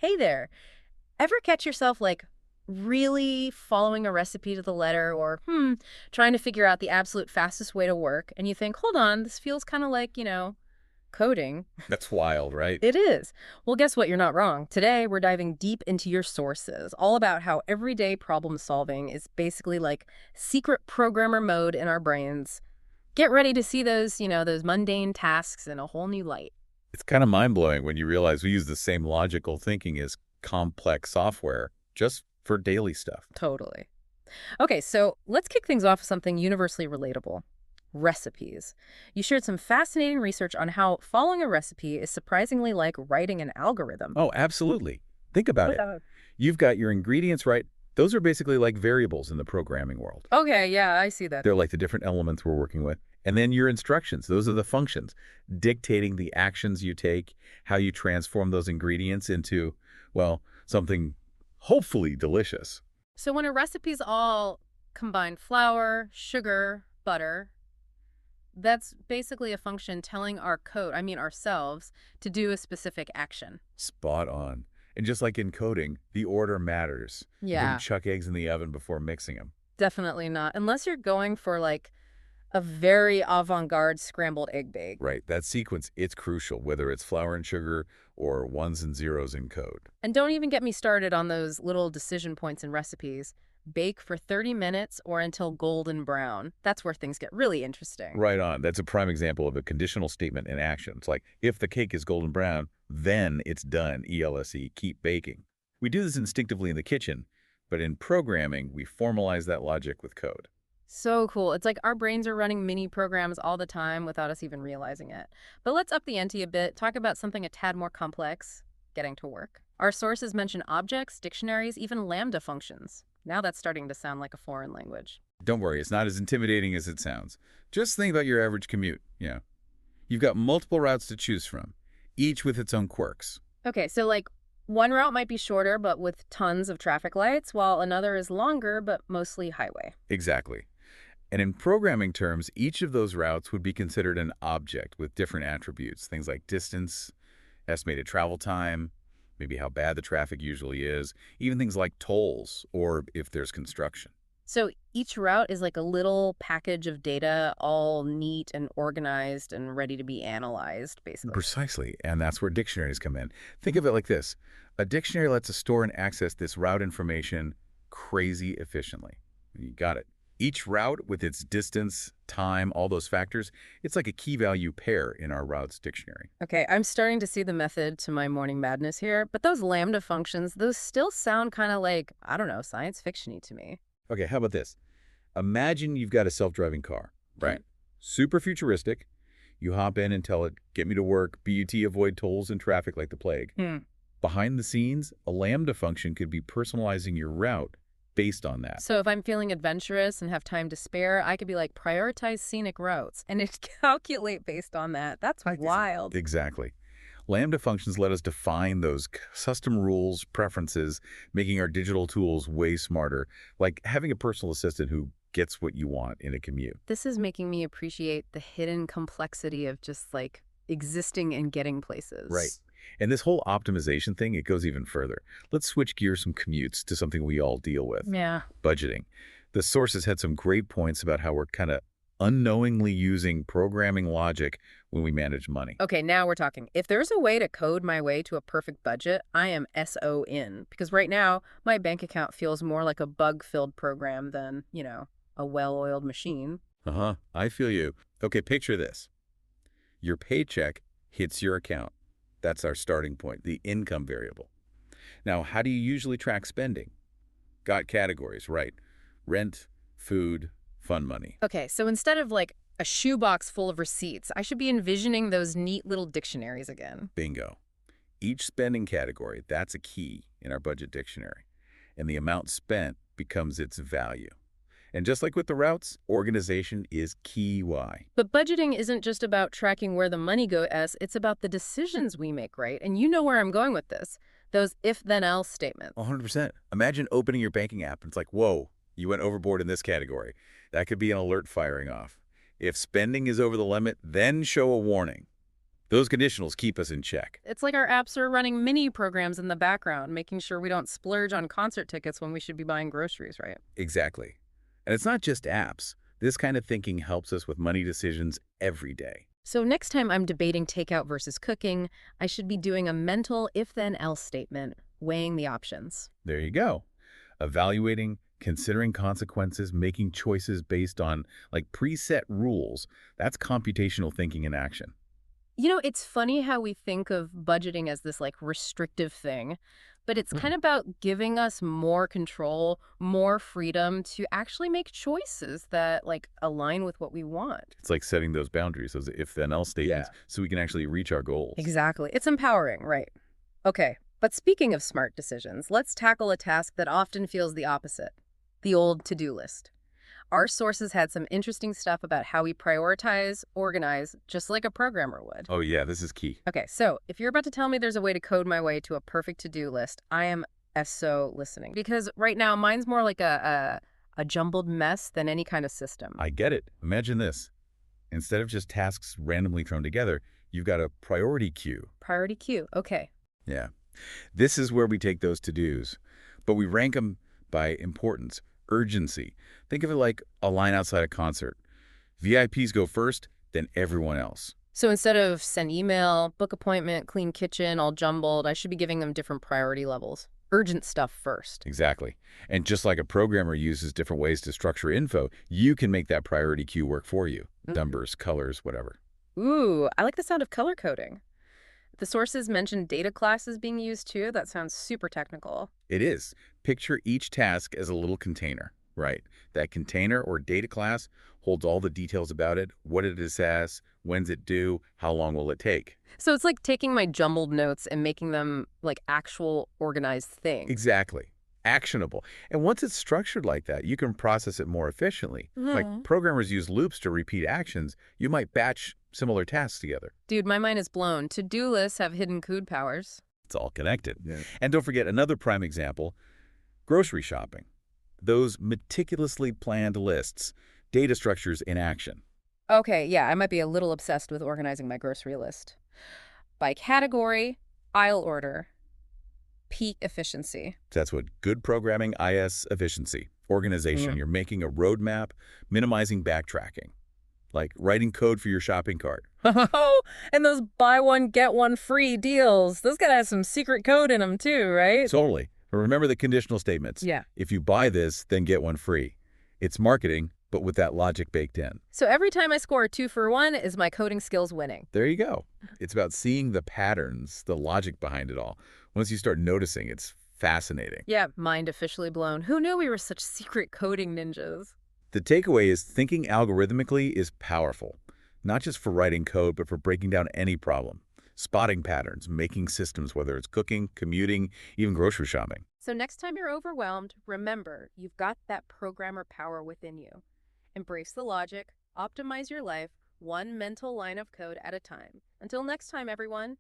Hey there. Ever catch yourself really following a recipe to the letter or, trying to figure out the absolute fastest way to work and you think, hold on, this feels kind of like, coding. That's wild, right? It is. Well, guess what? You're not wrong. Today, we're diving deep into your sources, all about how everyday problem solving is basically like secret programmer mode in our brains. Get ready to see those mundane tasks in a whole new light. It's kind of mind-blowing when you realize we use the same logical thinking as complex software just for daily stuff. Totally. Okay, so let's kick things off with something universally relatable. Recipes. You shared some fascinating research on how following a recipe is surprisingly like writing an algorithm. Oh, absolutely. Think about it. Without. You've got your ingredients right. Those are basically like variables in the programming world. Okay, yeah, I see that. They're like the different elements we're working with. And then your instructions, those are the functions, dictating the actions you take, how you transform those ingredients into, well, something hopefully delicious. So when a recipe's all combined flour, sugar, butter, that's basically a function telling our code, I mean ourselves, to do a specific action. Spot on. And just like in coding, the order matters. You wouldn't Yeah, chuck eggs in the oven before mixing them. definitely not. Unless you're going for like a very avant-garde scrambled egg bake. Right, that sequence, it's crucial, whether it's flour and sugar or ones and zeros in code. And don't even get me started on those little decision points in recipes. Bake for 30 minutes or until golden brown. That's where things get really interesting. Right on. That's a prime example of a conditional statement in action. It's like, if the cake is golden brown, then it's done, ELSE, keep baking. We do this instinctively in the kitchen, but in programming, we formalize that logic with code. So cool. It's like our brains are running mini programs all the time without us even realizing it. But let's up the ante a bit, talk about something a tad more complex, getting to work. Our sources mention objects, dictionaries, even lambda functions. Now that's starting to sound like a foreign language. Don't worry, it's not as intimidating as it sounds. Just think about your average commute. You've got multiple routes to choose from, each with its own quirks. Okay, so one route might be shorter but with tons of traffic lights, while another is longer but mostly highway. Exactly. And in programming terms, each of those routes would be considered an object with different attributes, things like distance, estimated travel time, maybe how bad the traffic usually is, even things like tolls or if there's construction. So each route is like a little package of data, all neat and organized and ready to be analyzed, basically. Precisely, and that's where dictionaries come in. Think of it like this. A dictionary lets us store and access this route information crazy efficiently. You got it. Each route with its distance, time, all those factors, it's like a key value pair in our routes dictionary. Okay, I'm starting to see the method to my morning madness here, but those lambda functions, those still sound kind of like, I don't know, science fiction-y to me. Okay, how about this? Imagine you've got a self-driving car, right? Super futuristic. You hop in and tell it, get me to work, BUT, avoid tolls and traffic like the plague. Hmm. Behind the scenes, a Lambda function could be personalizing your route based on that. So if I'm feeling adventurous and have time to spare, I could be like, prioritize scenic routes, and it calculate based on that. That's wild. Exactly. Lambda functions let us define those custom rules, preferences, making our digital tools way smarter, like having a personal assistant who gets what you want in a commute. This is making me appreciate the hidden complexity of just existing and getting Right. places. And this whole optimization thing, it goes even further. Let's switch gears from commutes to something we all deal with, Yeah. budgeting. The sources had some great points about how we're kind of unknowingly using programming logic when we manage money. Okay, now we're talking. If there's a way to code my way to a perfect budget, I am SO in. Because right now, my bank account feels more like a bug-filled program than, a well-oiled machine. Uh-huh. I feel you. Okay, picture this. Your paycheck hits your account. That's our starting point, the income variable. Now, how do you usually track spending? Got categories, right? Rent, food, fun money. Okay, so instead of a shoebox full of receipts, I should be envisioning those neat little dictionaries again. Bingo. Each spending category, that's a key in our budget dictionary. And the amount spent becomes its value. And just like with the routes, organization is key why. But budgeting isn't just about tracking where the money goes, it's about the decisions we make, right? And you know where I'm going with this. Those if-then-else statements. 100%. Imagine opening your banking app and it's like, whoa, you went overboard in this category. That could be an alert firing off. If spending is over the limit, then show a warning. Those conditionals keep us in check. It's like our apps are running mini programs in the background, making sure we don't splurge on concert tickets when we should be buying groceries, right? Exactly. And it's not just apps. This kind of thinking helps us with money decisions every day. So next time I'm debating takeout versus cooking, I should be doing a mental if-then-else statement, weighing the options. There you go. Evaluating, considering consequences, making choices based on like preset rules. That's computational thinking in action. You know, it's funny how we think of budgeting as this like restrictive thing, but it's kind of about giving us more control, more freedom to actually make choices that like align with what we want. It's like setting those boundaries, those if-then-else statements, so we can actually reach our goals. Exactly. It's empowering, right? Okay, but speaking of smart decisions, let's tackle a task that often feels the opposite, the old to-do list. Our sources had some interesting stuff about how we prioritize, organize, just like a programmer would. Oh yeah, this is key. Okay, so if you're about to tell me there's a way to code my way to a perfect to-do list, I am so listening. Because right now, mine's more like a jumbled mess than any kind of system. I get it. Imagine this. Instead of just tasks randomly thrown together, you've got a priority queue. Priority queue, okay. Yeah. This is where we take those to-dos, but we rank them by importance, urgency. Think of it like a line outside a concert. VIPs go first, then everyone else. So instead of send email, book appointment, clean kitchen, all jumbled, I should be giving them different priority levels. Urgent stuff first. Exactly. And just like a programmer uses different ways to structure info, you can make that priority queue work for you. Numbers, colors, whatever. Ooh, I like the sound of color coding. The sources mentioned data classes being used too. That sounds super technical. It is. Picture each task as a little container, right? That container or data class holds all the details about it, what it is as, when's it due, how long will it take. So it's like taking my jumbled notes and making them like actual organized things. Exactly. Actionable. And once it's structured like that, you can process it more efficiently. Like programmers use loops to repeat actions. You might batch similar tasks together. Dude, my mind is blown. To-do lists have hidden code powers. It's all connected. Yeah. And don't forget another prime example, grocery shopping. Those meticulously planned lists, data structures in action. Okay, yeah, I might be a little obsessed with organizing my grocery list. By category, aisle order, peak efficiency. That's what good programming is: efficiency, organization. You're making a roadmap, minimizing backtracking, like writing code for your shopping cart. Oh, and those buy one, get one free deals. Those gotta have some secret code in them too, right? Totally. But remember the conditional statements. Yeah. If you buy this, then get one free. It's marketing, but with that logic baked in. So every time I score a 2-for-1, is my coding skills winning? There you go. It's about seeing the patterns, the logic behind it all. Once you start noticing, it's fascinating. Yeah, mind officially blown. Who knew we were such secret coding ninjas? The takeaway is thinking algorithmically is powerful, not just for writing code, but for breaking down any problem, spotting patterns, making systems, whether it's cooking, commuting, even grocery shopping. So next time you're overwhelmed, remember, you've got that programmer power within you. Embrace the logic, optimize your life, one mental line of code at a time. Until next time, everyone.